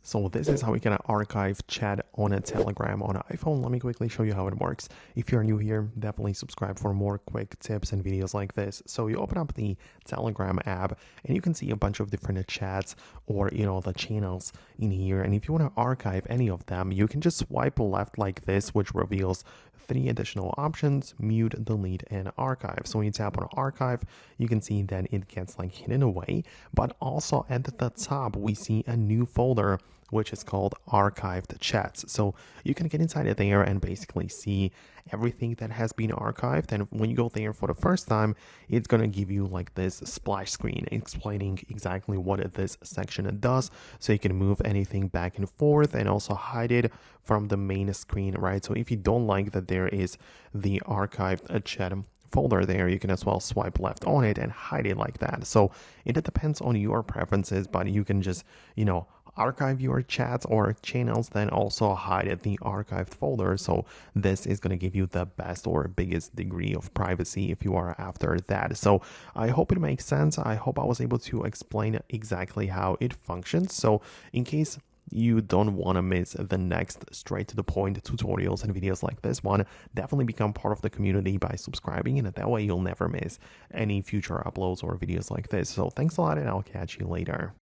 So this is how we can archive chat on a Telegram on an iPhone. Let me quickly show you how it works. If you're new here, definitely subscribe for more quick tips and videos like this. So you open up the Telegram app and you can see a bunch of different chats or, the channels in here. And if you want to archive any of them, you can just swipe left like this, which reveals 3 additional options: mute, delete, and archive. So when you tap on archive, you can see that it gets hidden away, but also at the top, we see a new folder which is called archived chats. So you can get inside of there and basically see everything that has been archived. And when you go there for the first time, it's going to give you this splash screen explaining exactly what this section does. So you can move anything back and forth and also hide it from the main screen, right? So if you don't like that there is the archived chat folder there, you can as well swipe left on it and hide it like that. So it depends on your preferences, but you can just, archive your chats or channels, then also hide the archived folder. So this is going to give you the best or biggest degree of privacy if you are after that. So I hope it makes sense. I hope I was able to explain exactly how it functions. So in case you don't want to miss the next straight to the point tutorials and videos like this one, definitely become part of the community by subscribing, and that way you'll never miss any future uploads or videos like this. So thanks a lot, and I'll catch you later.